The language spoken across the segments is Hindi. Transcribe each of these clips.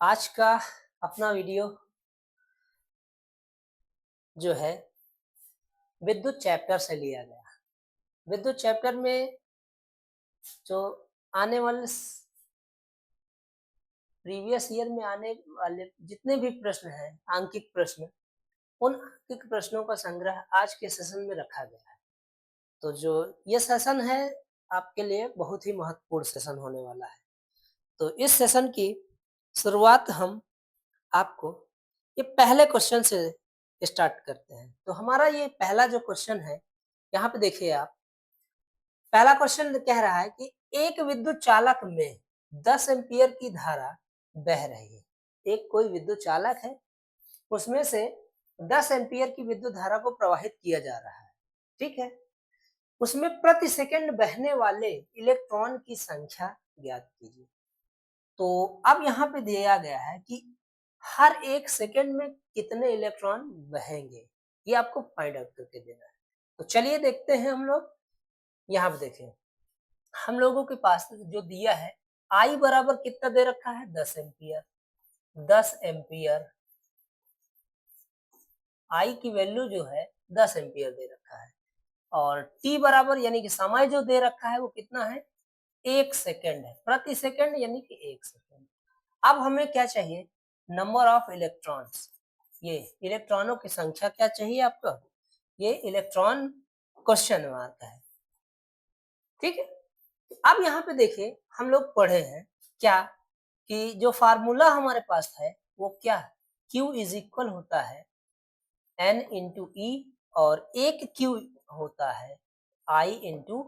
आज का अपना वीडियो जो है विद्युत चैप्टर से लिया गया। विद्युत चैप्टर में जो आने वाले प्रीवियस ईयर में आने वाले जितने भी प्रश्न हैं, आंकिक प्रश्न, उन आंकिक प्रश्नों का संग्रह आज के सेशन में रखा गया है। तो जो ये सेशन है आपके लिए बहुत ही महत्वपूर्ण सेशन होने वाला है। तो इस सेशन की शुरुआत हम आपको ये पहले क्वेश्चन से स्टार्ट करते हैं। तो हमारा ये पहला जो क्वेश्चन है, यहाँ पे देखिए आप, पहला क्वेश्चन कह रहा है कि एक विद्युत चालक में 10 एम्पीयर की धारा बह रही है। एक कोई विद्युत चालक है, उसमें से 10 एम्पीयर की विद्युत धारा को प्रवाहित किया जा रहा है। ठीक है, उसमें प्रति सेकंड बहने वाले इलेक्ट्रॉन की संख्या ज्ञात कीजिए। तो अब यहाँ पे दिया गया है कि हर एक सेकंड में कितने इलेक्ट्रॉन बहेंगे, ये आपको फाइंड आउट करके देना है। तो चलिए देखते हैं हम लोग। यहाँ पे देखें, हम लोगों के पास जो दिया है I बराबर कितना दे रखा है, 10 एम्पियर। 10 एम्पियर I की वैल्यू जो है 10 एम्पियर दे रखा है, और T बराबर यानी कि समय जो दे रखा है वो कितना है, 1 सेकंड है, प्रति सेकंड यानी कि 1 सेकंड। अब हमें क्या चाहिए, नंबर ऑफ इलेक्ट्रॉन्स। ये इलेक्ट्रॉनों की संख्या क्या चाहिए आपको, ये इलेक्ट्रॉन क्वेश्चन मार्क है। ठीक है, अब यहाँ पे देखिए हम लोग पढ़े हैं क्या कि जो फार्मूला हमारे पास है वो क्या है, Q इज इक्वल होता है N इंटू ई, और एक Q होता है I इंटू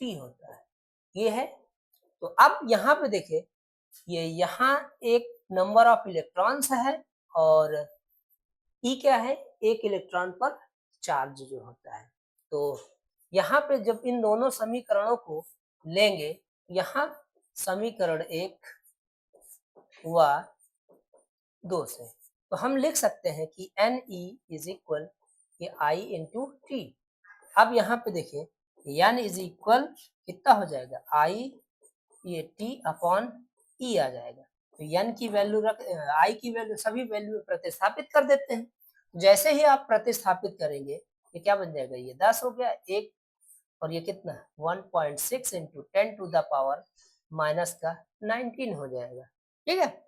टी होता है, ये है। तो अब यहाँ पे देखिए, ये यहाँ एक नंबर ऑफ इलेक्ट्रॉन्स है और ई क्या है, एक इलेक्ट्रॉन पर चार्ज जो होता है। तो यहाँ पे जब इन दोनों समीकरणों को लेंगे, यहाँ समीकरण 1 हुआ 2 से, तो हम लिख सकते हैं कि एन ई इज इक्वल ये आई इंटू टी। अब यहाँ पे देखिए एन इज इक्वल कितना हो जाएगा, आई ये टी अपॉन ई आ जाएगा। तो एन की वैल्यू रख, आई की वैल्यू सभी वैल्यू प्रतिस्थापित कर देते हैं। जैसे ही आप प्रतिस्थापित करेंगे ये क्या बन जाएगा, ये 10 हो गया एक, और ये कितना 1.6 into 10 to the power minus का 19 हो जाएगा। ठीक है,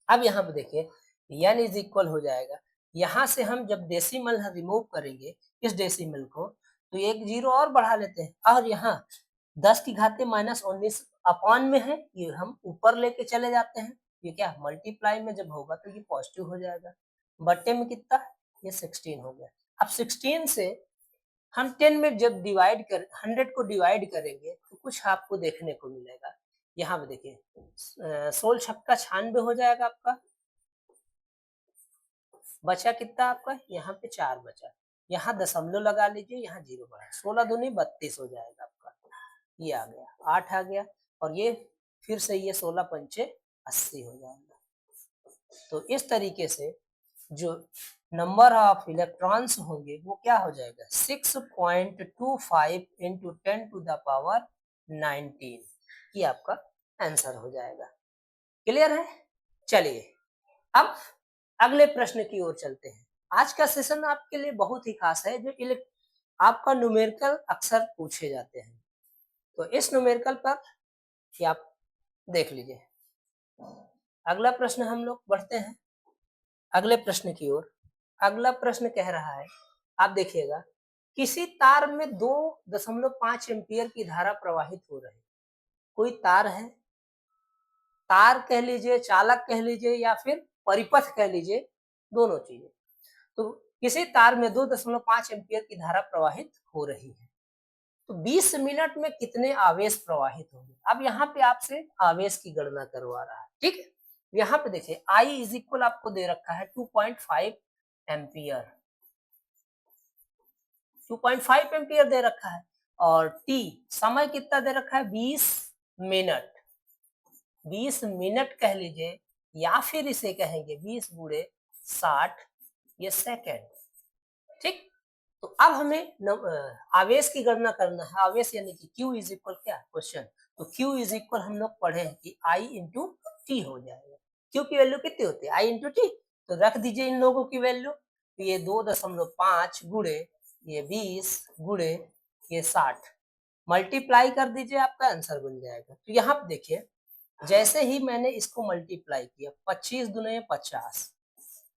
अब यहाँ पे देखिए n इज इक्वल हो जाएगा, यहाँ से हम जब डेसिमल रिमूव करेंगे इस डेसिमल को, तो एक जीरो और बढ़ा लेते हैं, और यहाँ 10 की घाते माइनस 19 अपॉन में है, ये हम ऊपर लेके चले जाते हैं। ये क्या मल्टीप्लाई में जब होगा तो ये पॉजिटिव हो जाएगा, बट्टे में कितना, ये 16 हो गया। अब 16 से हम 10 में जब डिवाइड कर 100 को डिवाइड करेंगे तो कुछ आपको देखने को मिलेगा। यहाँ पे देखिए 16 छक्का 96 हो जाएगा आपका, बचा कितना आपका, यहाँ पे 4 बचा, यहाँ दशमलव लगा लीजिए, यहाँ जीरो बढ़ा, 16 दूनी 32 हो जाएगा आपका, ये आ गया 8 आ गया, और ये फिर से ये 16 पंचे 80 हो जाएगा। तो इस तरीके से जो नंबर ऑफ इलेक्ट्रॉन्स होंगे वो क्या हो जाएगा, 6.25 इंटू 10 टू द पावर 19, ये आपका आंसर हो जाएगा। क्लियर है, चलिए अब अगले प्रश्न की ओर चलते हैं। आज का सेशन आपके लिए बहुत ही खास है, जो आपका न्यूमेरिकल अक्सर पूछे जाते हैं। तो इस न्यूमेरिकल पर ये आप देख लीजिए। अगला प्रश्न हम लोग बढ़ते हैं अगले प्रश्न की ओर। अगला प्रश्न कह रहा है, आप देखिएगा, किसी तार में 2.5 एम्पियर की धारा प्रवाहित हो रही है। कोई तार है, तार कह लीजिए, चालक कह लीजिए, या फिर परिपथ कह लीजिए, दोनों चीजें। तो किसी तार में 2.5 एम्पियर की धारा प्रवाहित हो रही है, तो 20 मिनट में कितने आवेश प्रवाहित होंगे। अब यहाँ पे आपसे आवेश की गणना करवा रहा है। ठीक है, यहाँ पे देखिए I इज इक्वल आपको दे रखा है 2.5 एम्पियर, 2.5 एम्पियर दे रखा है, और T समय कितना दे रखा है, 20 मिनट। 20 मिनट कह लीजिए, या फिर इसे कहेंगे 20 गुणे 60 ये सेकेंड। ठीक, तो अब हमें आवेश की गणना करना है। आवेश यानी कि Q इज इक्वल क्या, क्वेश्चन, तो Q इज इक्वल हम लोग पढ़े हैं कि I इंटू टी हो जाएगा। Q की वैल्यू कितनी होती है I इंटू टी, तो रख दीजिए इन लोगों की वैल्यू, तो ये 2.5 गुणे ये 20 गुणे ये 60 मल्टीप्लाई कर दीजिए, आपका आंसर बन जाएगा। तो यहाँ पे देखिए जैसे ही मैंने इसको मल्टीप्लाई किया 25 दुने 50,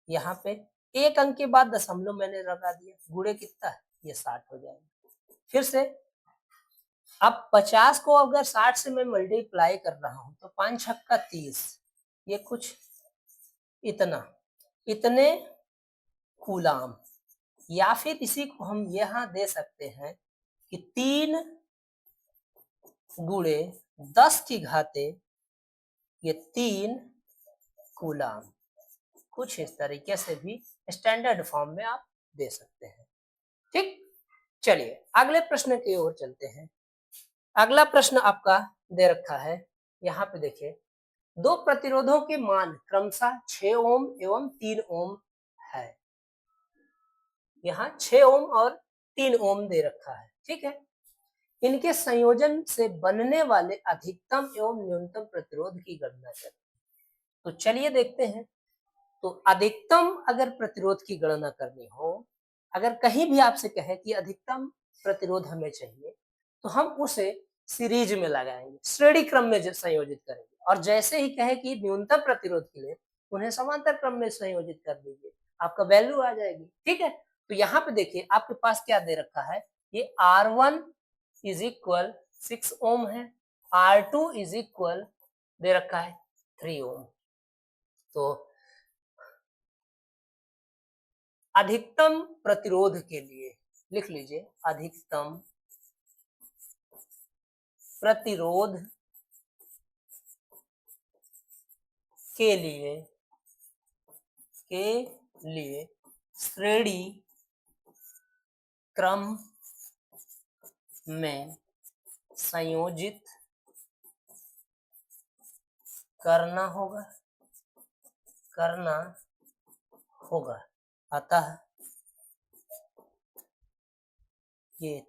यहाँ पे एक अंक के बाद दशमलव मैंने लगा दिया, गुणे कितना है ये 60 हो जाएगा। फिर से अब 50 को अगर 60 से मैं मल्टीप्लाई कर रहा हूं तो 5 छक्का 30, ये कुछ इतने कूलाम, या फिर इसी को हम यहाँ दे सकते हैं कि 3 गुणे 10 की घाते ये 3 कूलाम, कुछ इस तरीके से भी स्टैंडर्ड फॉर्म में आप दे सकते हैं। ठीक, चलिए अगले प्रश्न की ओर चलते हैं। अगला प्रश्न आपका दे रखा है, यहाँ पे देखिए दो प्रतिरोधों के मान क्रमशः 6 ओम एवं 3 ओम है। यहाँ 6 ओम और 3 ओम दे रखा है, ठीक है। इनके संयोजन से बनने वाले अधिकतम एवं न्यूनतम प्रतिरोध की गणना करें। तो चलिए देखते हैं। तो अधिकतम अगर प्रतिरोध की गणना करनी हो, अगर कहीं भी आपसे कहे कि अधिकतम प्रतिरोध हमें चाहिए, तो हम उसे सीरीज में लगाएंगे, श्रेणी क्रम में संयोजित करेंगे, और जैसे ही कहे कि न्यूनतम प्रतिरोध के लिए उन्हें समांतर क्रम में संयोजित कर दीजिए, आपका वैल्यू आ जाएगी। ठीक है, तो यहाँ पे देखिए आपके पास क्या दे रखा है, ये R1 इज इक्वल 6 ओम है, R2 इज इक्वल दे रखा है 3 ओम। तो अधिकतम प्रतिरोध के लिए लिख लीजिए, अधिकतम प्रतिरोध के लिए श्रेणी क्रम में संयोजित करना होगा। अतः ये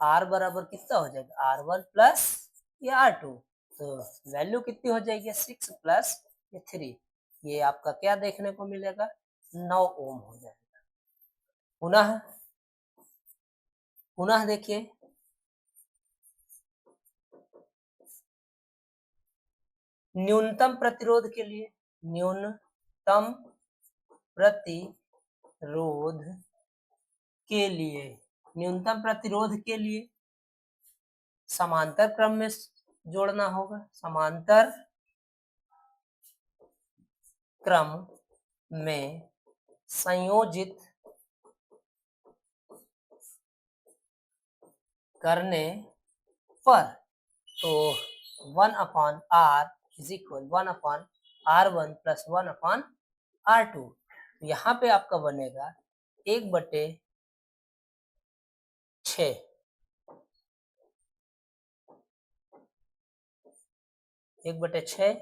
R बराबर कितना हो जाएगा, R1 प्लस ये R2, तो वैल्यू कितनी हो जाएगी 6 प्लस ये 3, ये आपका क्या देखने को मिलेगा 9 ओम हो जाएगा। पुनः देखिए न्यूनतम प्रतिरोध के लिए, न्यूनतम प्रतिरोध के लिए समांतर क्रम में जोड़ना होगा, समांतर क्रम में संयोजित करने पर, तो 1/R is equal 1/R1 plus 1/R2, यहाँ पे आपका बनेगा 1/6 1/6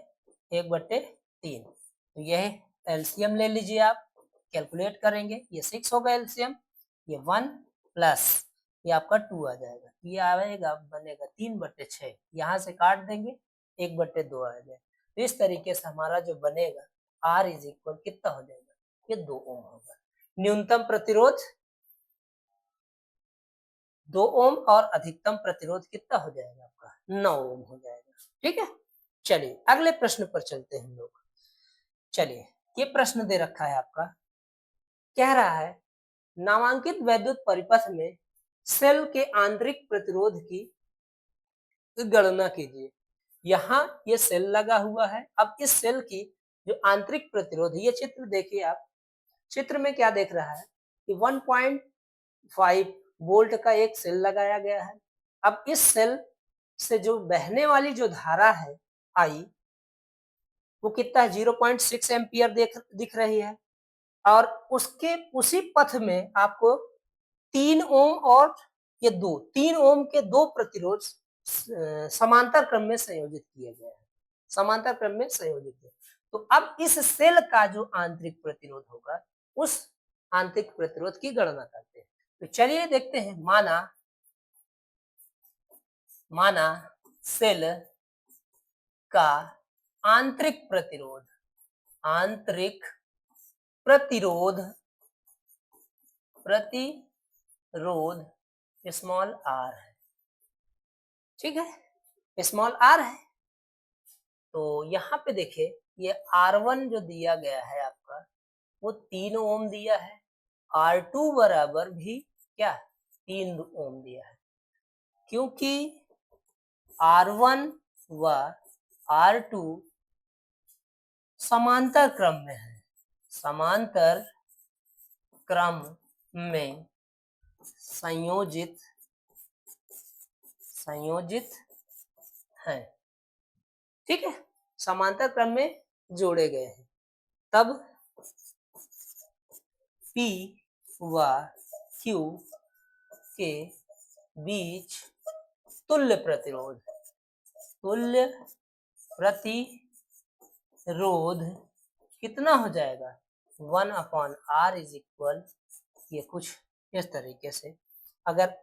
1/3, तो यह एलसीएम ले लीजिए, आप कैलकुलेट करेंगे, ये 6 होगा एलसीएम, ये 1 प्लस ये आपका 2 आ जाएगा, ये आएगा बनेगा 3/6, यहाँ से काट देंगे 1/2 आ जाएगा। तो इस तरीके से हमारा जो बनेगा R इज इक्वल कितना हो जाएगा, ये 2 ओम होगा। न्यूनतम प्रतिरोध 2 ओम और अधिकतम प्रतिरोध कितना हो जाएगा आपका 9 ओम हो जाएगा। ठीक है, चलिए अगले प्रश्न पर चलते हैं हम लोग। चलिए ये प्रश्न दे रखा है आपका, कह रहा है नामांकित वैद्युत परिपथ में सेल के आंतरिक प्रतिरोध की गणना कीजिए। यहाँ ये सेल लगा हुआ है, अब इस सेल की जो आंतरिक प्रतिरोध है, ये चित्र देखिए आप, चित्र में क्या देख रहा है कि 1.5 वोल्ट का एक सेल लगाया गया है। अब इस सेल से जो बहने वाली जो धारा है आई, वो कितना है 0.6 एम्पियर दिख रही है, और उसके उसी पथ में आपको 3 ओम और ये 3 ओम के 2 प्रतिरोध समांतर क्रम में संयोजित किए गए हैं, समांतर क्रम में संयोजित है। तो अब इस सेल का जो आंतरिक प्रतिरोध होगा, उस आंतरिक प्रतिरोध की गणना करते हैं। तो चलिए देखते हैं। माना सेल का आंतरिक प्रतिरोध, आंतरिक प्रतिरोध, प्रतिरोध स्मॉल आर है, ठीक है, स्मॉल आर है। तो यहाँ पे देखिए ये R1 जो दिया गया है आपका वो 3 ओम दिया है, R2 बराबर भी क्या 3 ओम दिया है, क्योंकि R1 व R2 समांतर क्रम में है, समांतर क्रम में संयोजित है, ठीक है, समांतर क्रम में जोड़े गए हैं। तब P व Q के बीच तुल्य प्रतिरोध कितना हो जाएगा 1/r इज इक्वल, ये कुछ इस तरीके से, अगर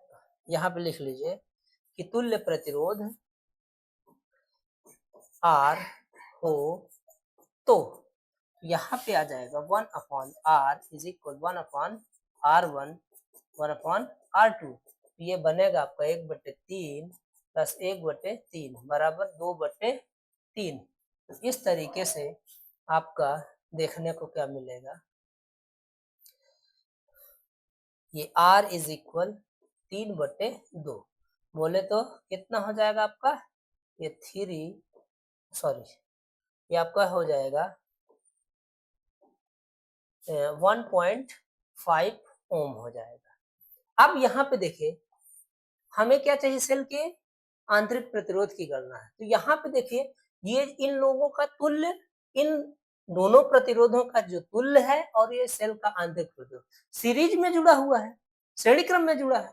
यहाँ पे लिख लीजिए कि तुल्य प्रतिरोध R हो तो यहाँ पे आ जाएगा 1/r is equal 1/r1 1/r2, ये बनेगा आपका 1/3 प्लस 1/3 बराबर 2/3। इस तरीके से आपका देखने को क्या मिलेगा, ये R इज इक्वल 3/2 बोले तो कितना हो जाएगा आपका, ये ये आपका हो जाएगा 1.5 ओम हो जाएगा। अब यहाँ पे देखिए हमें क्या चाहिए, सेल के आंतरिक प्रतिरोध की गणना है। तो यहाँ पे देखिए ये इन लोगों का तुल्य, इन दोनों प्रतिरोधों का जो तुल्य है और ये सेल का आंतरिक प्रतिरोध सीरीज में जुड़ा हुआ है, श्रेणी क्रम में जुड़ा है,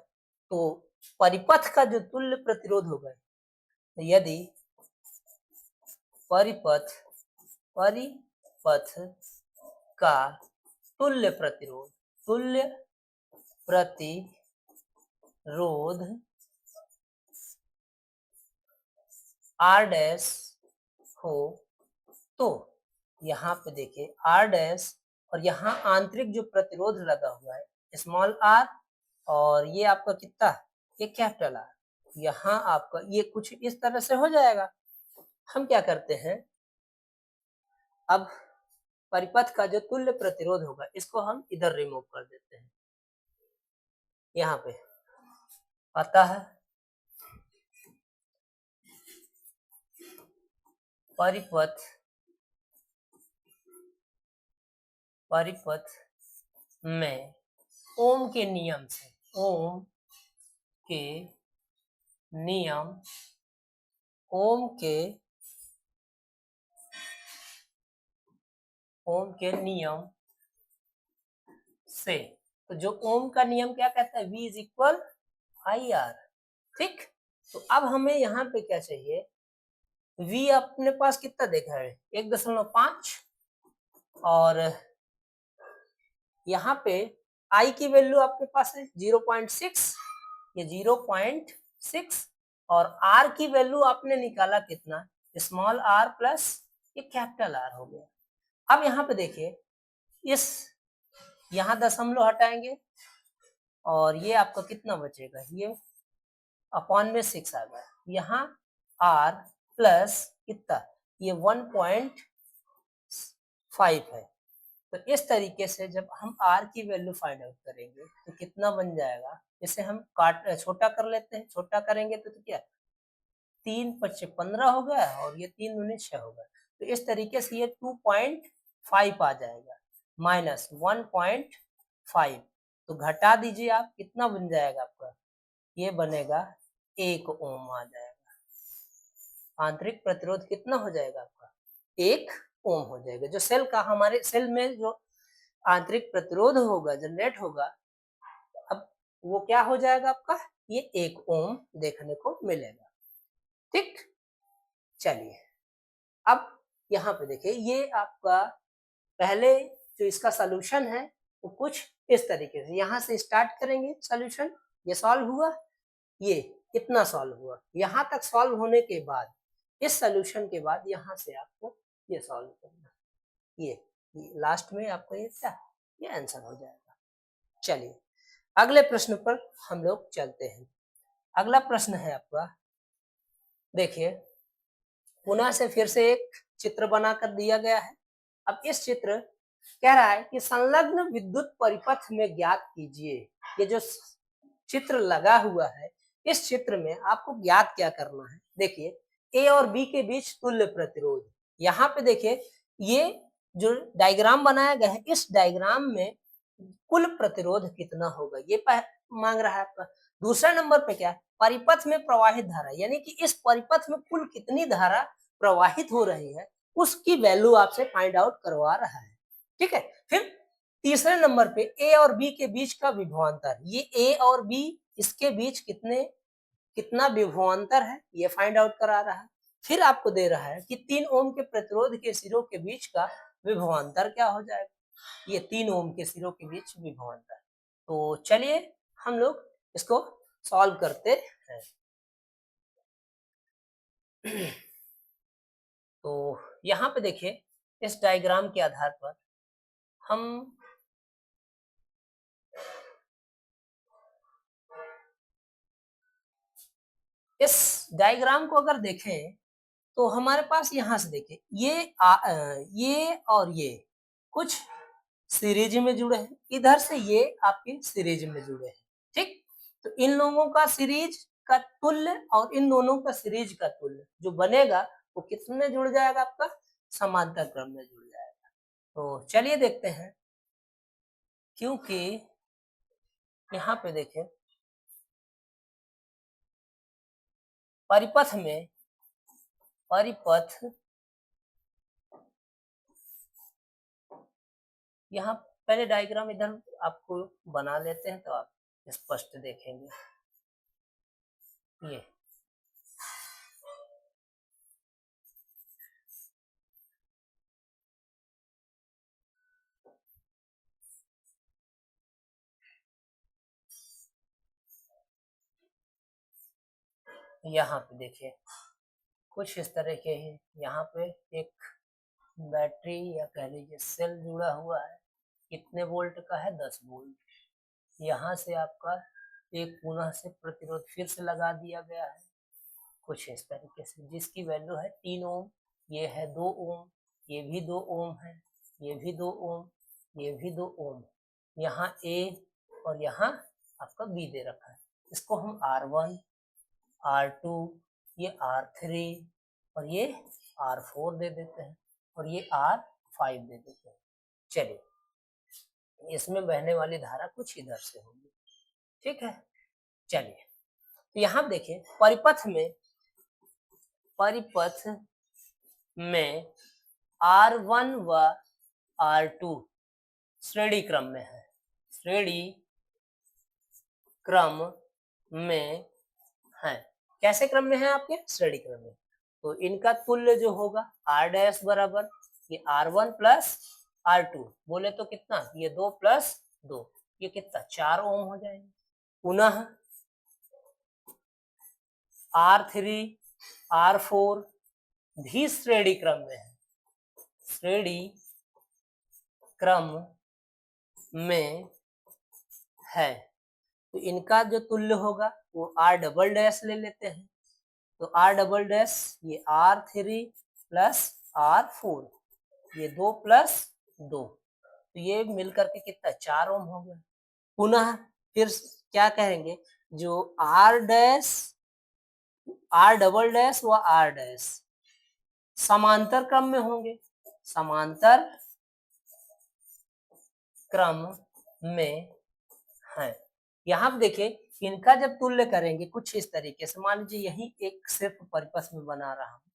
तो परिपथ का जो तुल्य प्रतिरोध होगा, यदि परिपथ का तुल्य प्रतिरोध R डैश हो तो यहाँ पे देखिए R डैश और यहाँ आंतरिक जो प्रतिरोध लगा हुआ है स्मॉल r और ये आपका कितना, ये कैपिटल R, यहाँ आपका ये कुछ इस तरह से हो जाएगा। हम क्या करते हैं, अब परिपथ का जो तुल्य प्रतिरोध होगा इसको हम इधर रिमूव कर देते हैं, यहाँ पे आता है परिपथ में ओम के नियम से, ओम के नियम से, तो जो ओम का नियम क्या कहता है, V इज इक्वल IR, ठीक। तो अब हमें यहाँ पे क्या चाहिए, V अपने पास कितना देखा है 1.5 और यहाँ पे I की वैल्यू आपके पास है 0.6, ये 0.6 और R की वैल्यू आपने निकाला कितना, स्मॉल r प्लस ये कैपिटल R हो गया। अब यहाँ पे देखिए इस यहाँ दशमलव हटाएंगे और ये आपका कितना बचेगा, ये अपॉन में 6 आ गया, यहाँ R प्लस कितना, ये 1.5 है। तो इस तरीके से जब हम R की वैल्यू फाइंड आउट करेंगे तो कितना बन जाएगा, इसे हम छोटा कर लेते हैं, छोटा करेंगे तो क्या 3×5 = 15 हो गया और ये 3×9 = 6 हो गया। तो इस तरीके से ये 2.5 आ जाएगा माइनस 1.5, तो घटा दीजिए आप, कितना बन जाएगा आपका, ये बनेगा 1 ओम आ जाएगा। आंतरिक प्रतिरोध कितना हो जाएगा आपका 1 ओम हो जाएगा। जो सेल का, हमारे सेल में जो आंतरिक प्रतिरोध होगा, जनरेट होगा, अब वो क्या हो जाएगा आपका, ये 1 ओम देखने को मिलेगा, ठीक। चलिए अब यहाँ पे देखिए ये आपका पहले जो इसका सॉल्यूशन है वो कुछ इस तरीके से, यहाँ से स्टार्ट करेंगे सॉल्यूशन, ये सॉल्व हुआ, ये इतना सॉल्व हुआ, यहाँ तक सॉल्व होने के बाद इस सॉल्यूशन के बाद यहाँ से आपको ये सॉल्व करना, ये लास्ट में आपको ये क्या, ये आंसर हो जाएगा। चलिए अगले प्रश्न पर हम लोग चलते हैं। अगला प्रश्न है आपका, देखिए पुनः से फिर से एक चित्र बनाकर दिया गया है। अब इस चित्र कह रहा है कि संलग्न विद्युत परिपथ में ज्ञात कीजिए। ये जो चित्र लगा हुआ है, इस चित्र में आपको ज्ञात क्या करना है। देखिए ए और बी के बीच तुल्य प्रतिरोध, यहाँ पे देखिए ये जो डायग्राम बनाया गया है, इस डायग्राम में कुल प्रतिरोध कितना होगा ये मांग रहा है आपका। दूसरा नंबर पे क्या है, परिपथ में प्रवाहित धारा, यानी कि इस परिपथ में कुल कितनी धारा प्रवाहित हो रही है, उसकी वैल्यू आपसे फाइंड आउट करवा रहा है। ठीक है, फिर तीसरे नंबर पे ए और बी के बीच का विभवांतर, ये ए और बी इसके बीच कितना विभवांतर है ये फाइंड आउट करा रहा है। फिर आपको दे रहा है कि 3 ओम के प्रतिरोध के सिरों के बीच का विभवांतर क्या हो जाएगा, ये 3 ओम के सिरों के बीच विभवांतर। तो चलिए हम लोग इसको सॉल्व करते हैं। तो यहाँ पे देखिए इस डायग्राम के आधार पर हम इस डायग्राम को अगर देखें तो हमारे पास यहाँ से देखिए ये और ये कुछ सीरीज में जुड़े हैं, इधर से ये आपके सीरीज में जुड़े हैं। ठीक, तो इन लोगों का सीरीज का तुल्य और इन दोनों का सीरीज का तुल्य जो बनेगा वो किसमें जुड़ जाएगा, आपका समांतर क्रम में जुड़ जाएगा। तो चलिए देखते हैं, क्योंकि यहाँ पे देखें परिपथ यहाँ पहले डायग्राम इधर आपको बना लेते हैं तो आप स्पष्ट देखेंगे। ये यहाँ पे देखिए कुछ इस तरह के हैं, यहाँ पे एक बैटरी या कह लीजिए सेल जुड़ा हुआ है, कितने वोल्ट का है, 10 वोल्ट। यहाँ से आपका एक पुनः से प्रतिरोध फिर से लगा दिया गया है कुछ इस तरीके से, जिसकी वैल्यू है 3 ओम, ये है 2 ओम, ये भी 2 ओम है, ये भी 2 ओम, ये भी 2 ओम। यहाँ ए और यहाँ आपका बी दे रखा है, इसको हम R1 R2 ये R3 और ये R4 दे देते हैं और ये R5 दे देते हैं। चलिए इसमें बहने वाली धारा कुछ इधर से होगी। ठीक है, चलिए तो यहाँ देखिए परिपथ में R1 व R2 श्रेणी क्रम में है, श्रेणी क्रम में है। कैसे क्रम में है आपके, श्रेणी क्रम में। तो इनका तुल्य जो होगा R डैश बराबर ये R1 प्लस R2, बोले तो कितना, ये 2 प्लस 2, ये कितना 4 ओम हो जाएगा। पुनः R3 R4 भी श्रेणी क्रम में है, श्रेणी क्रम में है। तो इनका जो तुल्य होगा वो R डबल डैश ले लेते हैं, तो R डबल डैश ये R3 प्लस R4, ये 2 प्लस 2, तो ये मिलकर के कितना 4 ओम हो गया। पुनः फिर क्या कहेंगे, जो R dash R double dash व R डैश समांतर क्रम में होंगे, समांतर क्रम में है। यहाँ पे देखिए इनका जब तुल्य करेंगे कुछ इस तरीके से, मान लीजिए यही एक सिर्फ परिपथ में बना रहा हूं,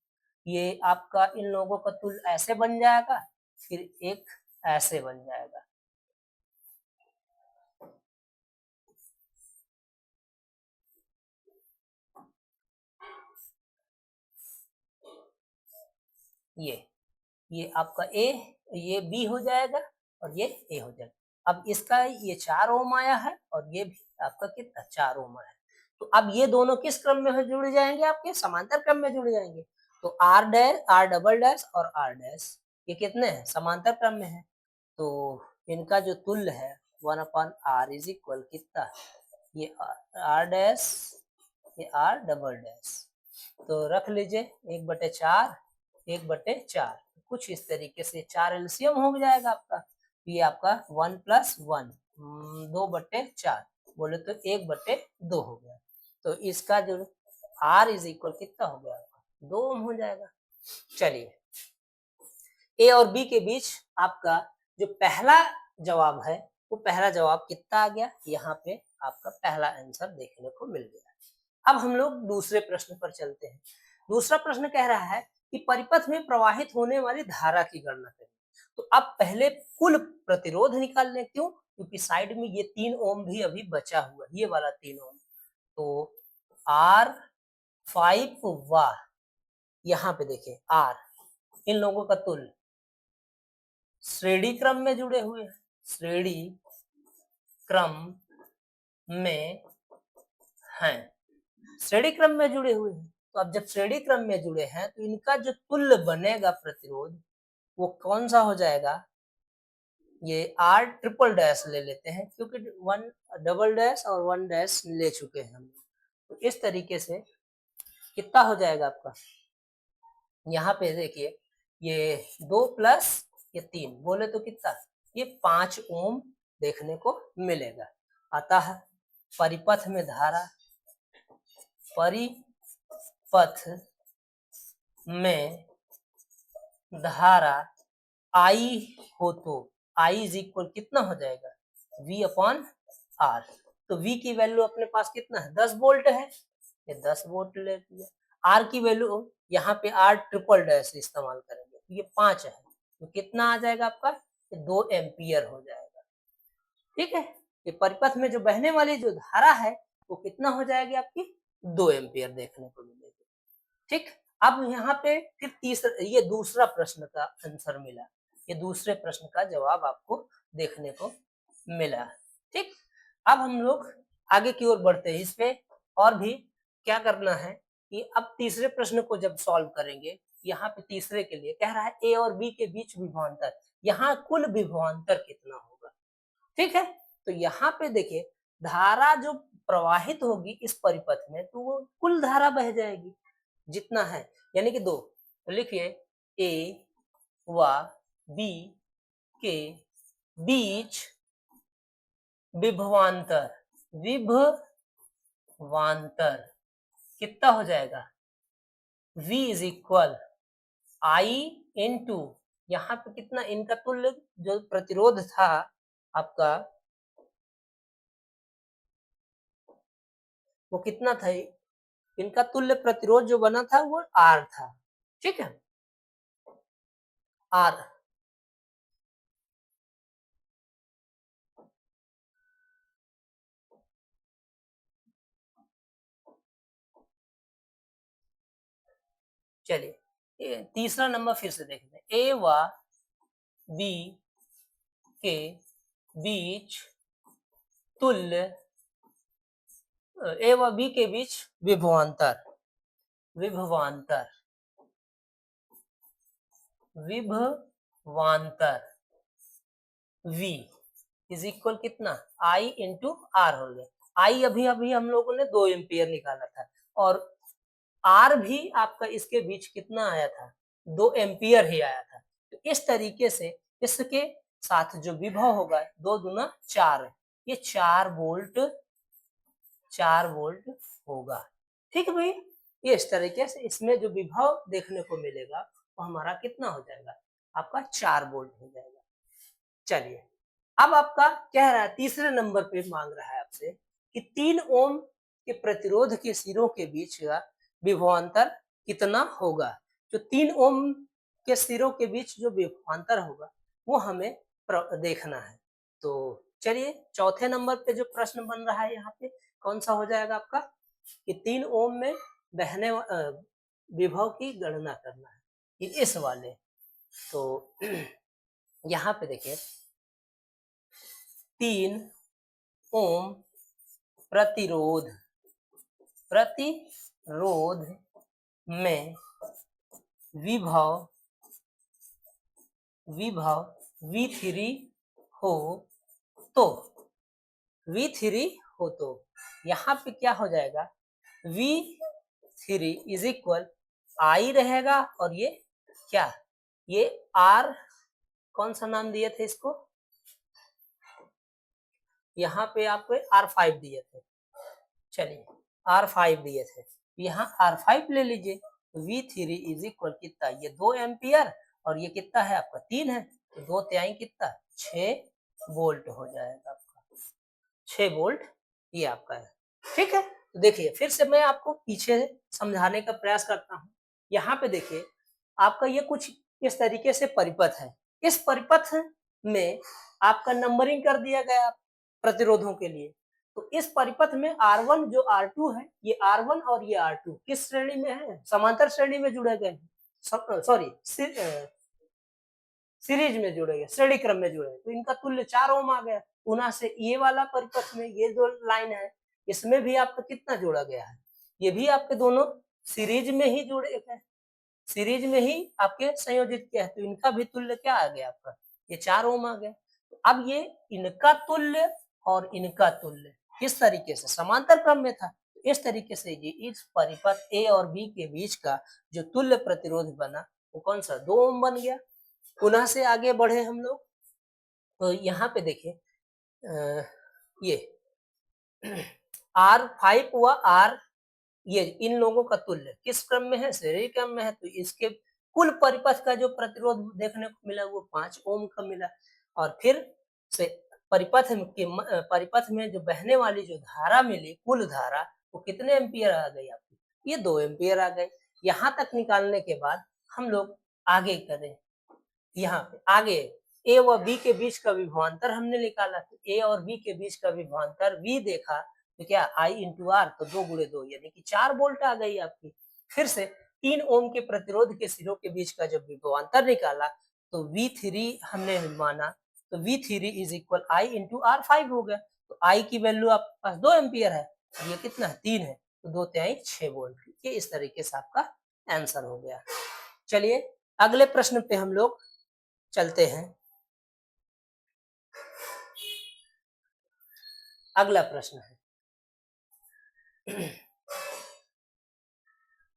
ये आपका इन लोगों का तुल्य ऐसे बन जाएगा, फिर एक ऐसे बन जाएगा। ये आपका ए, ये बी हो जाएगा और ये ए हो जाएगा। अब इसका ये 4 ओम आया है और ये भी आपका कितना 4 ओम आया है। तो अब ये दोनों किस क्रम में जुड़ जाएंगे, आपके समांतर क्रम में जुड़ जाएंगे। तो R dash, R double dash और आर डैश ये कितने हैं, समांतर क्रम में है, तो इनका जो तुल्य है 1/r इज इक्वल कितना, ये आर डैश, ये आर डबल डैश, तो रख लीजिए 1/4, 1/4, कुछ इस तरीके से 4 एलसीएम हो जाएगा आपका, ये आपका 1 + 1 2/4 बोले तो 1/2 हो गया, तो इसका जो r इज इक्वल कितना हो गया आपका 2 ओम हो जाएगा। चलिए ए और बी के बीच आपका जो पहला जवाब है वो पहला जवाब कितना आ गया, यहाँ पे आपका पहला आंसर देखने को मिल गया। अब हम लोग दूसरे प्रश्न पर चलते हैं। दूसरा प्रश्न कह रहा है कि परिपथ में प्रवाहित होने वाली धारा की गणना करें। तो अब पहले कुल प्रतिरोध निकाल लें, क्यों, क्योंकि साइड में ये 3 ओम भी अभी बचा हुआ है, ये वाला 3 ओम, तो R5 वाह, यहाँ पे देखिए R इन लोगों का तुल्य श्रेणी क्रम में जुड़े हुए हैं, श्रेणी क्रम में हैं, श्रेणी क्रम में जुड़े हुए हैं, तो अब जब श्रेणी क्रम में जुड़े हैं तो इनका जो तुल्य बनेगा प्रतिरोध वो कौन सा हो जाएगा, ये R ट्रिपल डैश ले लेते हैं, क्योंकि 1 डबल डैश और 1 डैश ले चुके हैं हम, तो इस तरीके से कितना हो जाएगा आपका, यहाँ पे देखिए ये 2 + ये 3 बोले तो कितना, ये 5 ओम देखने को मिलेगा। अतः परिपथ में धारा, परिपथ में धारा I हो तो I इज इक्वल कितना हो जाएगा V/R, तो V की वैल्यू अपने पास कितना है 10 वोल्ट है, ये 10 वोल्ट ले लिया। R की वैल्यू यहाँ पे R ट्रिपल डैश इस्तेमाल करेंगे, तो ये 5 है, तो कितना आ जाएगा आपका, ये 2 एम्पियर हो जाएगा। ठीक है, ये परिपथ में जो बहने वाली जो धारा है वो कितना हो जाएगी आपकी 2 एम्पियर देखने को मिलेगी। ठीक, अब यहाँ पे फिर तीसरा, ये दूसरा प्रश्न का आंसर मिला, ये दूसरे प्रश्न का जवाब आपको देखने को मिला। ठीक, अब हम लोग आगे की ओर बढ़ते हैं, इसपे और भी क्या करना है कि अब तीसरे प्रश्न को जब सॉल्व करेंगे, यहाँ पे तीसरे के लिए कह रहा है ए और बी के बीच विभवांतर, यहाँ कुल विभवांतर कितना होगा। ठीक है, तो यहाँ पे देखिए धारा जो प्रवाहित होगी इस परिपथ में तो वो कुल धारा बह जाएगी जितना है, यानी कि 2, तो लिखिए ए व बी के बीच विभवांतर, विभवांतर कितना हो जाएगा, V is equal I into, यहाँ पे कितना इनका तुल्य जो प्रतिरोध था आपका वो कितना था, इनका तुल्य प्रतिरोध जो बना था वो R था। ठीक है, R, चलिए तीसरा नंबर फिर से देखते हैं, ए व बी के बीच तुल्य, ए व बी के बीच विभवांतर, विभवांतर, विभवांतर V इज इक्वल कितना I इंटू R हो गया। I अभी अभी हम लोगों ने 2 एम्पियर निकाला था और R भी आपका इसके बीच कितना आया था 2 एम्पियर ही आया था, तो इस तरीके से इसके साथ जो विभव होगा 2 दूना 4, ये 4 वोल्ट, 4 वोल्ट होगा। ठीक है भाई, ये इस तरीके से इसमें जो विभव देखने को मिलेगा वो हमारा कितना हो जाएगा, आपका 4 वोल्ट हो जाएगा। चलिए अब आपका कह रहा है तीसरे नंबर पे मांग रहा है आपसे कि 3 ओम के प्रतिरोध के सिरों के बीच का विभवांतर कितना होगा। जो 3 ओम के सिरों के बीच जो विभवांतर होगा वो हमें देखना है। तो चलिए चौथे नंबर पे जो प्रश्न बन रहा है यहाँ पे कौन सा हो जाएगा आपका कि 3 ओम में बहने विभव की गणना करना है, ये इस वाले। तो यहाँ पे देखिए 3 ओम प्रतिरोध, प्रतिरोध में विभव V3 हो तो यहाँ पे क्या हो जाएगा, V3 इज इक्वल I रहेगा और ये क्या, ये R, कौन सा नाम दिए थे इसको, यहाँ पे आपको R5 दिए थे, चलिए R5 दिए थे, यहाँ R5 ले लीजिए। V3 इज इक्वल कितना, ये 2 एम्पियर और ये कितना है आपका 3 है, तो 2 तिहाई कितना 6 वोल्ट हो जाएगा आपका, 6 वोल्ट ये आपका है। ठीक है, तो देखिए फिर से मैं आपको पीछे समझाने का प्रयास करता हूँ। यहाँ पे देखिए आपका ये कुछ इस तरीके से परिपथ है, इस परिपथ में आपका नंबरिंग कर दिया गया प्रतिरोधों के लिए। तो इस परिपथ में R1 जो R2 है, ये R1 और ये R2 किस श्रेणी में है, समांतर श्रेणी में जुड़े गए हैं, सॉरी सीरीज में जुड़े गए, श्रेणी क्रम में जुड़े, तो इनका तुल्य 4 ओम आ गया। पुनः से ये वाला परिपथ में ये जो लाइन है इसमें भी आपका कितना जोड़ा गया है, ये भी आपके दोनों सीरीज में ही जुड़े गए, सीरीज में ही आपके संयोजित किया है, तो इनका भी तुल्य क्या आ गया आपका, ये 4 ओम आ गया। तो अब ये इनका तुल्य और इनका तुल्य किस तरीके से समांतर क्रम में था, इस तरीके से ये इस परिपथ ए और बी के बीच का जो तुल्य प्रतिरोध बना वो कौन सा 2 ओम बन गया। पुनः से आगे बढ़े हम लोग, तो यहाँ पे देखिए ये R5 व R, ये इन लोगों का तुल्य किस क्रम में है, श्रेणी क्रम में है, तो इसके कुल परिपथ का जो प्रतिरोध देखने को मिला वो 5 ओम का मिला। और फिर से परिपथ में जो बहने वाली जो धारा मिली, कुल धारा वो कितने एम्पियर आ गई आपकी, ये 2 एम्पियर आ गई। यहाँ तक निकालने के बाद हम लोग आगे करें, यहाँ पे आगे ए व बी के बीच का विभवांतर हमने निकाला, तो ए और बी के बीच का विभवांतर V देखा तो क्या I इंटू आर, तो 2 गुणे 2 यानी कि 4 वोल्ट आ गई आपकी। फिर से 3 ओम के प्रतिरोध के सिरों के बीच का जब विभवांतर निकाला तो V3 हमने माना, तो V3 is equal I into R5 हो गया, तो I की वैल्यू आपके पास 2 एम्पियर है, ये कितना है 3 है, तो 2 तिहाई 6 वोल्ट, ये इस तरीके से आपका आंसर हो गया। चलिए अगले प्रश्न पे हम लोग चलते हैं। अगला प्रश्न है,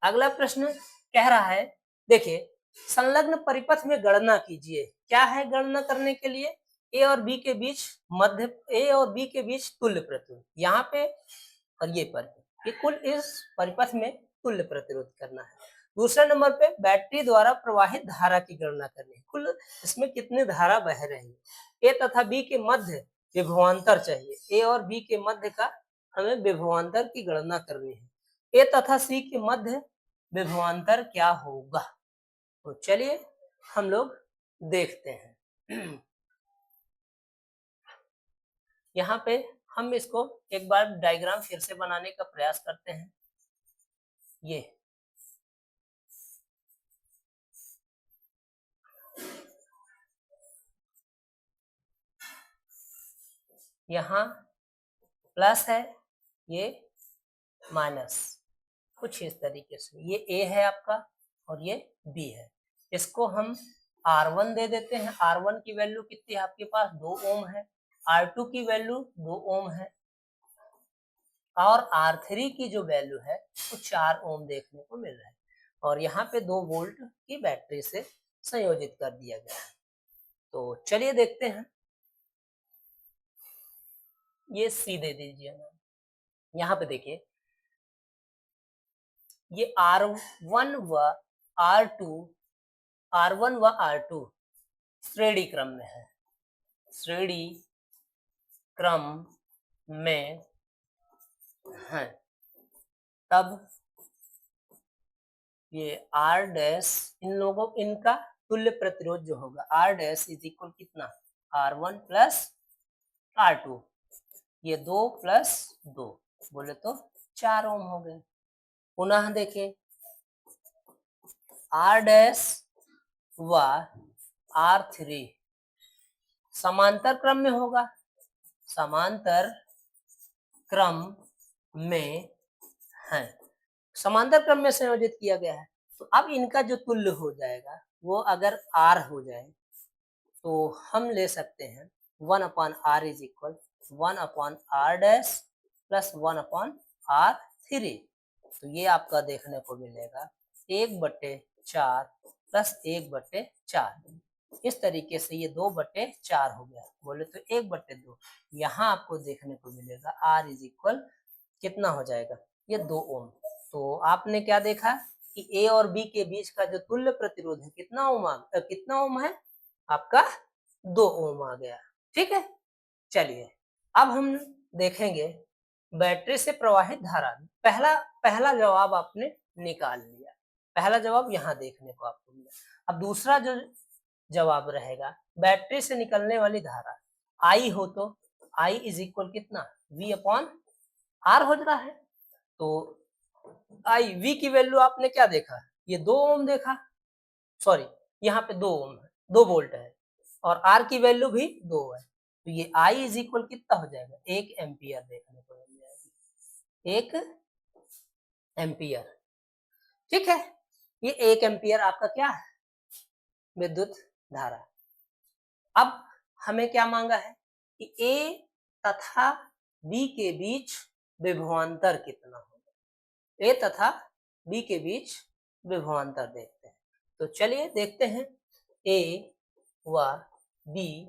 अगला प्रश्न कह रहा है, देखिए संलग्न परिपथ में गणना कीजिए। क्या है गणना करने के लिए, ए और बी के बीच तुल्य प्रतिरोध, यहाँ पे और ये परिपथ, ये कुल इस परिपथ में तुल्य प्रतिरोध करना है। दूसरे नंबर पे बैटरी द्वारा प्रवाहित धारा की गणना करनी है, कुल इसमें कितने धारा बह रही है। ए तथा बी के मध्य विभवांतर चाहिए, ए और बी के मध्य का हमें विभवांतर की गणना करनी है। ए तथा सी के मध्य विभवांतर क्या होगा, तो चलिए हम लोग देखते हैं। यहाँ पे हम इसको एक बार डायग्राम फिर से बनाने का प्रयास करते हैं। ये यहाँ प्लस है, ये माइनस, कुछ इस तरीके से, ये ए है आपका और ये बी है। इसको हम R1 दे देते हैं, R1 की वैल्यू कितनी है आपके पास 2 ओम है, R2 की वैल्यू 2 ओम है और R3 की जो वैल्यू है वो 4 ओम देखने को मिल रहा है, और यहाँ पे 2 वोल्ट की बैटरी से संयोजित कर दिया गया है। तो चलिए देखते हैं, ये सी दे दीजिए, यहाँ पे देखिए ये R1 व R2 श्रेणी क्रम में है, श्रेणी क्रम में है, तब ये R डैश इन लोगों, इनका तुल्य प्रतिरोध जो होगा R डैश इज इक्वल कितना, R1 प्लस R2, ये 2 प्लस 2 बोले तो 4 ओम हो गए। पुनः देखें R डैश व R3 समांतर क्रम में होगा, समांतर क्रम में है, समांतर क्रम में संयोजित किया गया है, तो अब इनका जो तुल्य हो जाएगा वो अगर R हो जाए तो हम ले सकते हैं 1/r is equal 1/r dash plus 1/r3। तो ये आपका देखने को मिलेगा 1/4 प्लस 1/4। इस तरीके से ये 2/4 हो गया, बोले तो 1/2। यहाँ आपको देखने को मिलेगा R इज इक्वल कितना हो जाएगा, ये 2 ओम। तो आपने क्या देखा कि A और B के बीच का जो तुल्य प्रतिरोध है कितना ओम है आपका, 2 ओम आ गया। ठीक है, चलिए अब हम देखेंगे बैटरी से प्रवाहित धारा। पहला जवाब आपने निकाल लिया, पहला जवाब यहाँ देखने को आपको मिला। अब दूसरा जो जवाब रहेगा, बैटरी से निकलने वाली धारा I हो तो I इज इक्वल कितना, V/R हो रहा है। तो V की वैल्यू आपने क्या देखा, ये 2 ओम देखा, सॉरी यहाँ पे 2 ओम है, 2 वोल्ट है, और R की वैल्यू भी 2 है। तो ये I इज इक्वल कितना हो जाएगा, 1 एम्पियर देखने को मिल जाएगी, 1 एम्पियर। ठीक है, ये 1 एम्पियर आपका क्या है, विद्युत धारा। अब हमें क्या मांगा है कि A तथा B के बीच विभवांतर कितना होगा। A तथा B के बीच विभवांतर देखते हैं। तो चलिए देखते हैं A व B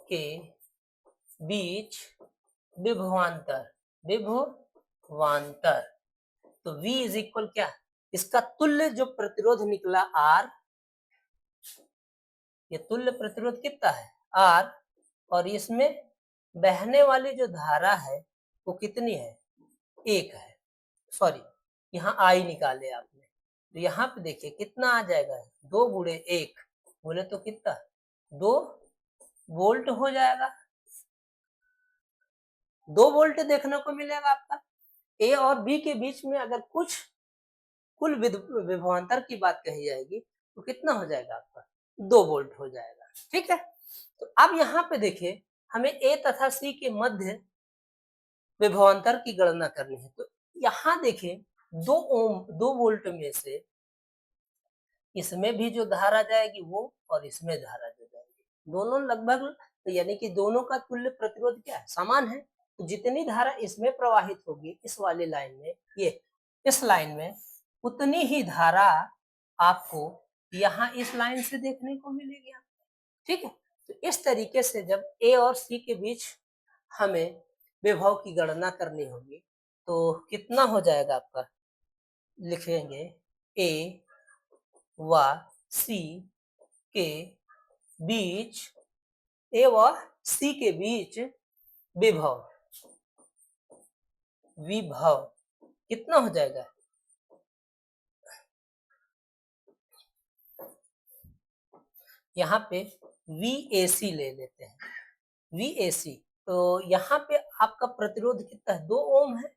के बीच विभवांतर, तो V इज इक्वल क्या, इसका तुल्य जो प्रतिरोध निकला R, ये तुल्य प्रतिरोध कितना है R, और इसमें बहने वाली जो धारा है वो कितनी है, 1 है, सॉरी यहाँ I निकाले आपने, तो यहाँ पे देखिए कितना आ जाएगा, 2 गुणे 1 बोले तो कितना, 2 वोल्ट हो जाएगा, 2 वोल्ट देखने को मिलेगा आपका। A और B के बीच में अगर कुछ कुल विभवांतर की बात कही जाएगी तो कितना हो जाएगा आपका, 2 वोल्ट हो जाएगा। ठीक है, तो अब यहाँ पे देखिए हमें A तथा C के मध्य विभवांतर की गणना करनी है। तो यहाँ देखिए 2 वोल्ट में से इसमें भी जो धारा जाएगी वो, और इसमें धारा जो जाएगी, दोनों लगभग, यानी कि दोनों का तुल्य प्रतिरोध क्या है, समान है। तो जितनी धारा इसमें प्रवाहित होगी इस वाली लाइन में, ये इस लाइन में, उतनी ही धारा आपको यहाँ इस लाइन से देखने को मिलेगी। ठीक है, तो इस तरीके से जब A और C के बीच हमें विभव की गणना करनी होगी तो कितना हो जाएगा आपका, लिखेंगे A व C के बीच, A व C के बीच विभव कितना हो जाएगा, यहाँ पे VAC ले लेते हैं, VAC। तो यहाँ पे आपका प्रतिरोध कितना है, 2 ओम है,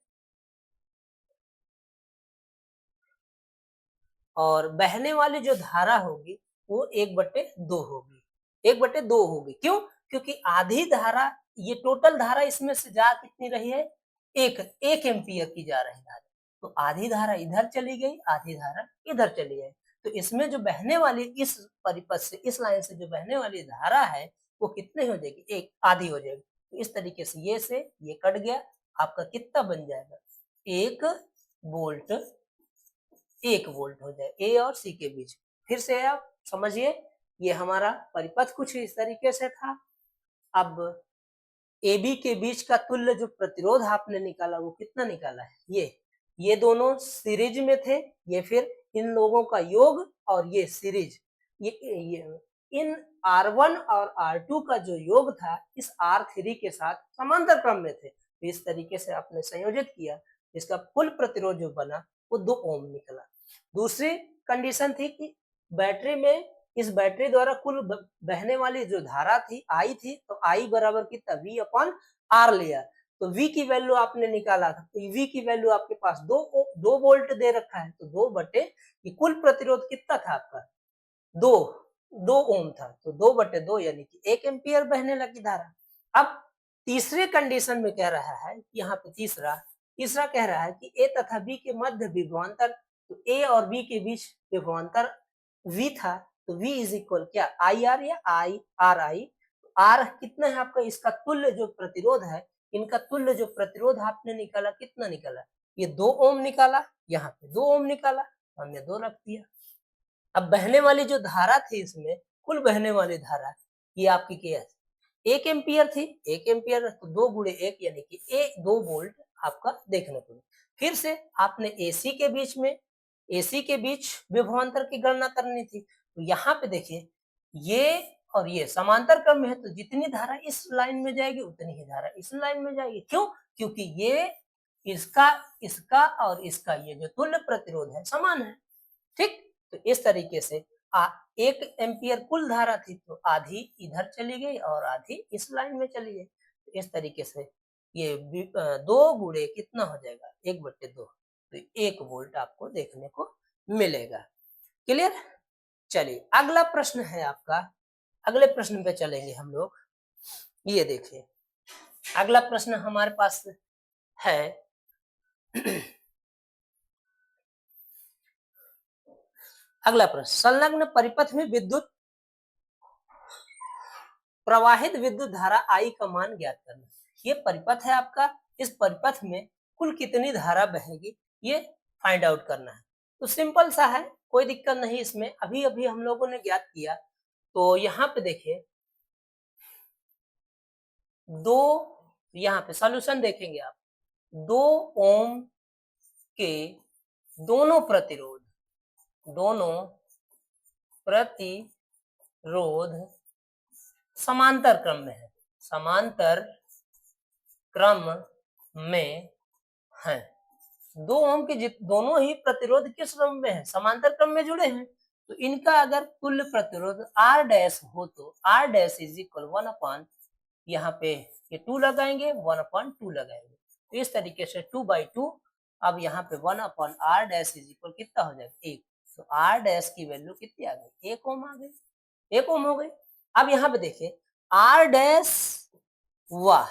और बहने वाली जो धारा होगी वो 1/2 होगी, 1/2 होगी। क्यों, क्योंकि आधी धारा, ये टोटल धारा इसमें से जा कितनी रही है, 1 एम्पियर की जा रही धारा, तो आधी धारा इधर चली गई, आधी धारा इधर चली गई। तो इसमें जो बहने वाली, इस परिपथ से, इस लाइन से जो बहने वाली धारा है वो कितने हो जाएगी, 1 आधी हो जाएगी। तो इस तरीके से ये कट गया, आपका कितना बन जाएगा, 1 वोल्ट, 1 वोल्ट हो जाए A और C के बीच। फिर से आप समझिए, ये हमारा परिपथ कुछ इस तरीके से था। अब AB के बीच का तुल्य जो प्रतिरोध आपने निकाला वो कितना निकाला है, ये दोनों सीरीज में थे, ये फिर इन लोगों का योग, और ये सीरीज, ये इन R1 और R2 का जो योग था इस R3 के साथ समांतर क्रम में थे। तो इस तरीके से आपने संयोजित किया, इसका कुल प्रतिरोध जो बना वो 2 ओम निकला। दूसरी कंडीशन थी कि बैटरी में, इस बैटरी द्वारा कुल बहने वाली जो धारा थी I थी, तो I बराबर कितना, V/R लिया। तो V की वैल्यू आपने निकाला था, तो V की वैल्यू आपके पास 2 वोल्ट दे रखा है, तो 2 बटे, ये कुल प्रतिरोध कितना था आपका, 2 ओम था, तो 2/2 यानी कि 1 एम्पियर बहने लगी धारा। अब तीसरे कंडीशन में कह रहा है, यहाँ पे तीसरा कह रहा है कि A तथा B के मध्य विभवांतर तो ए और बी के बीच विभवांतर V था, तो V इज इक्वल क्या IR या IRI। आर कितना है आपका, इसका तुल्य जो प्रतिरोध है, इनका तुल्य जो प्रतिरोध आपने निकाला कितना निकाला, ये 2 ओम निकाला, यहाँ पे 2 ओम निकाला, हमने 2 रख दिया। अब बहने वाली जो धारा थी इसमें, कुल बहने वाली धारा ये आपकी क्या है, 1 एम्पियर थी, 1 एम्पियर तो 2 गुणे 1 यानी कि 2 वोल्ट आपका देखने को। फिर से आपने एसी के बीच विभवांतर की गणना करनी थी, तो यहाँ पे देखिए ये और ये समांतर क्रम में है, तो जितनी धारा इस लाइन में जाएगी उतनी ही धारा इस लाइन में जाएगी। क्यों? क्योंकि ये इसका और इसका ये जो तुल्य प्रतिरोध है समान है। ठीक, तो इस तरीके से 1 एम्पियर कुल धारा थी, तो आधी इधर चली गई और आधी इस लाइन में चली गई। तो इस तरीके से ये 2 गुणे कितना हो जाएगा, 1/2, तो 1 वोल्ट आपको देखने को मिलेगा। क्लियर? चलिए अगला प्रश्न है आपका, अगले प्रश्न पे चलेंगे हम लोग। ये देखिए अगला प्रश्न हमारे पास है अगला प्रश्न, संलग्न परिपथ में विद्युत प्रवाहित विद्युत धारा I का मान ज्ञात करना। ये परिपथ है आपका, इस परिपथ में कुल कितनी धारा बहेगी ये फाइंड आउट करना है। तो सिंपल सा है, कोई दिक्कत नहीं इसमें, अभी अभी हम लोगों ने ज्ञात किया। तो यहाँ पे देखिए 2, यहाँ पे सॉल्यूशन देखेंगे आप, 2 ओम के दोनों प्रतिरोध समांतर क्रम में है, समांतर क्रम में है। 2 ओम के दोनों ही प्रतिरोध किस क्रम में है, समांतर क्रम में जुड़े हैं। तो इनका अगर कुल प्रतिरोध R डैश हो तो R dash is equal 1 upon, यहाँ पे ये 2 लगाएंगे, 1/2 लगाएंगे, तो इस तरीके से 2/2। अब यहाँ पे 1 upon R dash is equal कितना हो जाएगा, 1। तो R डैश की वैल्यू कितनी आ गई, 1 ओम आ गई, 1 ओम हो गई। अब यहाँ पे देखिए R डैश, वाह,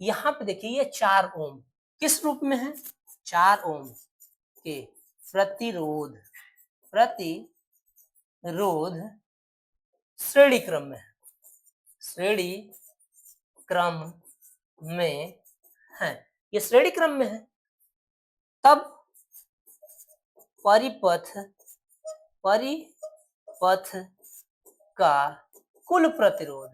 यहाँ पे देखिए ये 4 ओम किस रूप में है, 4 ओम के प्रतिरोध श्रेणी क्रम में है, श्रेणी क्रम में है, ये श्रेणी क्रम में है। तब परिपथ का कुल प्रतिरोध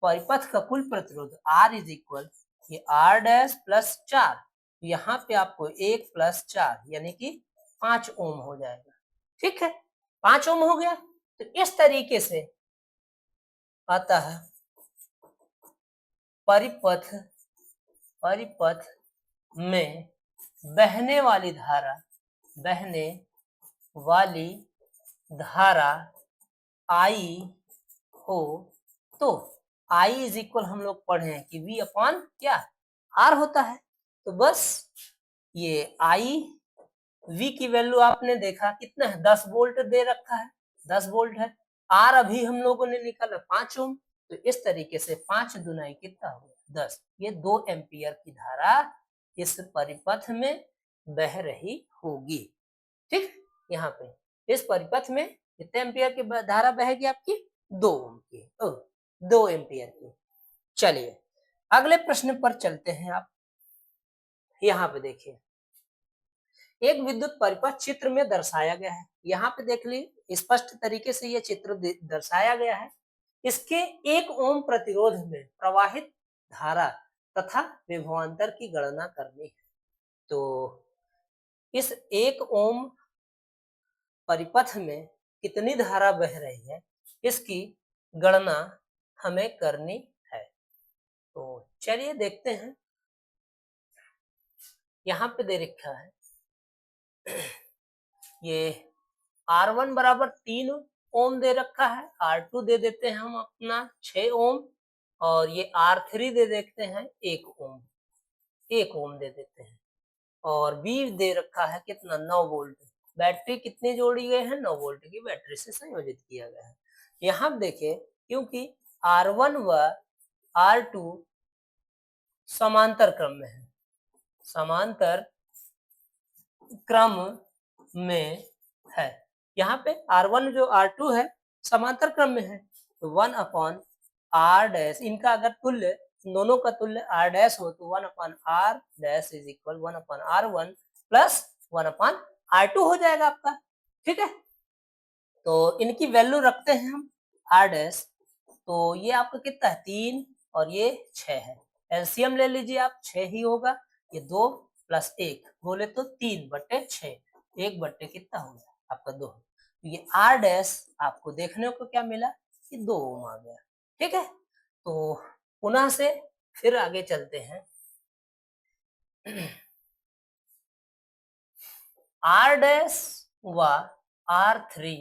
परिपथ का कुल प्रतिरोध R इज इक्वल, ये R डैश प्लस 4, यहाँ पे आपको 1 प्लस 4 यानी कि 5 ओम हो जाएगा। ठीक है, 5 ओम हो गया। तो इस तरीके से अतः परिपथ में बहने वाली धारा I हो तो I इज इक्वल, हम लोग पढ़े हैं कि V अपॉन क्या R होता है। तो बस ये V की वैल्यू आपने देखा कितना है, 10 वोल्ट दे रखा है, 10 वोल्ट है। R अभी हम लोगों ने निकाला 5 ओम, तो इस तरीके से 5 दुनाई कितना हो गया, 10। ये 2 एम्पियर की धारा इस परिपथ में बह रही होगी। ठीक, यहाँ पे इस परिपथ में कितने एम्पियर की धारा बहेगी आपकी, 2 ओम की, 2 एम्पियर की। चलिए अगले प्रश्न पर चलते हैं। आप यहाँ पे देखिए एक विद्युत परिपथ चित्र में दर्शाया गया है, यहाँ पे देख ली स्पष्ट तरीके से ये चित्र दर्शाया गया है। इसके 1 ओम प्रतिरोध में प्रवाहित धारा तथा विभवांतर की गणना करनी है। तो इस 1 ओम परिपथ में कितनी धारा बह रही है इसकी गणना हमें करनी है। तो चलिए देखते हैं, यहाँ पे दे रखा है ये R1 बराबर 3 ओम दे रखा है, R2 दे देते हैं हम अपना 6 ओम, और ये R3 दे देते हैं 1 ओम, 1 ओम दे देते हैं, और B दे रखा है कितना, 9 वोल्ट। बैटरी कितनी जोड़ी गई है, 9 वोल्ट की बैटरी से संयोजित किया गया है। यहाँ देखिए क्योंकि R1 व R2 समांतर क्रम में है, समांतर क्रम में है। यहाँ पे R1 जो R2 है समांतर क्रम में है, तो 1/r डैश, इनका अगर तुल्य, दोनों का तुल्य r डैश हो तो 1/r dash is equal 1/r1 plus 1/r2 हो जाएगा आपका। ठीक है, तो इनकी वैल्यू रखते हैं हम r डैश, तो ये आपका कितना है 3 और ये 6 है। एलसीएम ले लीजिए आप, 6 ही होगा, ये 2 प्लस 1 बोले तो 3/6, 1 कितना हो गया आपका 2। तो ये r डैश आपको देखने को क्या मिला कि 2 ओम आ गया। ठीक है, तो पुनः से फिर आगे चलते हैं। r डैश व r3,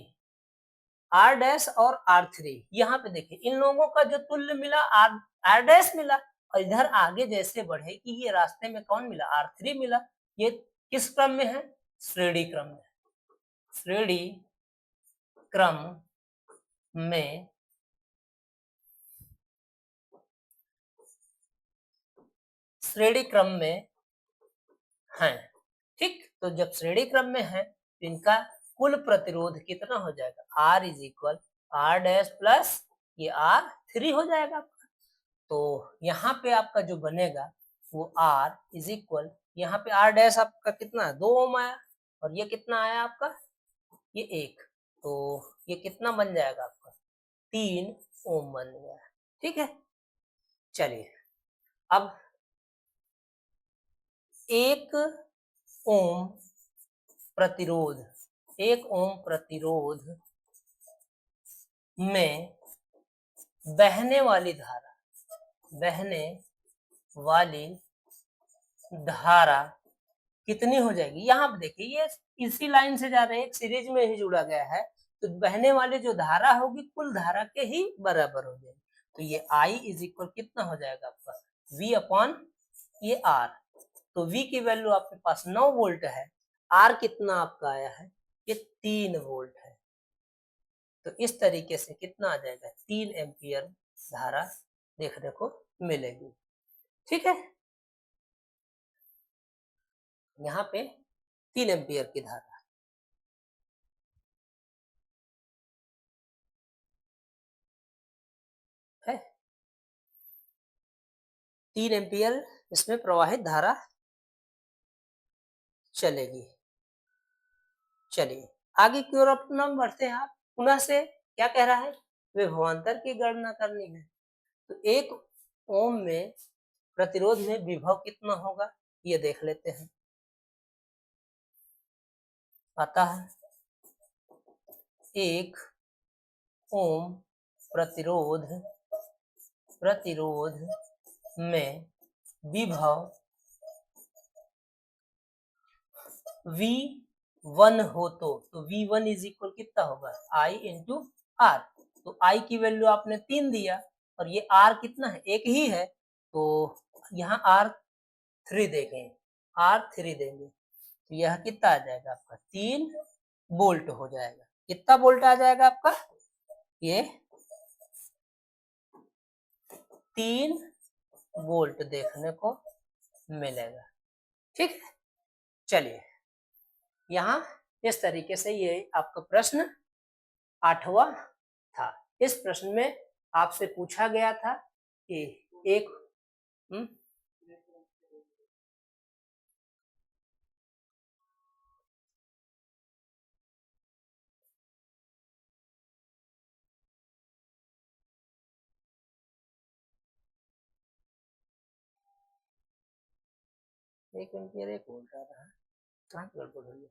r डैश और r3, यहाँ पे देखिए इन लोगों का जो तुल्य मिला r डैश मिला, और इधर आगे जैसे बढ़े कि ये रास्ते में कौन मिला r3 मिला। ये किस क्रम में है, श्रेणी क्रम में, श्रेणी क्रम में श्रेणी क्रम में है। ठीक, तो जब श्रेणी क्रम में है तो इनका कुल प्रतिरोध कितना हो जाएगा, R is equal R dash plus ये R3 हो जाएगा आपका। तो यहाँ पे आपका जो बनेगा वो R इज इक्वल, यहाँ पे R डैश आपका कितना 2 ओम आया, और ये कितना आया आपका ये 1, तो ये कितना बन जाएगा आपका 3 ओम बन गया। ठीक है, चलिए अब 1 ओम प्रतिरोध, 1 ओम प्रतिरोध में बहने वाली धारा कितनी हो जाएगी। यहाँ पे देखिए ये इसी लाइन से जा रहे हैं, एक सीरीज में ही जुड़ा गया है, तो बहने वाली जो धारा होगी कुल धारा के ही बराबर हो जाएगी। तो ये I इज इक्वल कितना हो जाएगा आपका V अपॉन ये R। तो V की वैल्यू आपके पास 9 वोल्ट है, R कितना आपका आया है ये 3 वोल्ट है। तो इस तरीके से कितना आ जाएगा 3 एम्पियर धारा देखने को मिलेगी। ठीक है, यहाँ पे 3 एम्पियर की धारा है, 3 एम्पियर इसमें प्रवाहित धारा चलेगी। चलिए आगे की ओर अपना बढ़ते हैं। आप पुनः से क्या कह रहा है, विभवांतर की गणना करनी है। तो 1 ओम में प्रतिरोध में विभव कितना होगा ये देख लेते हैं। आता है 1 ओम प्रतिरोध में विभव V1 हो तो V1 इज इक्वल कितना होगा I इंटू R। तो I की वैल्यू आपने 3 दिया, और ये R कितना है 1 ही है, तो यहाँ R3 देंगे, R3 देंगे, तो यह कितना आ जाएगा आपका 3 वोल्ट हो जाएगा। कितना वोल्ट आ जाएगा आपका ये 3 वोल्ट देखने को मिलेगा। ठीक है, चलिए यहाँ इस तरीके से ये आपका प्रश्न 8वां था। इस प्रश्न में आपसे पूछा गया था कि एक एम्पियर 1 वोल्ट आ रहा है, कहाँ गड़बड़ हो गया।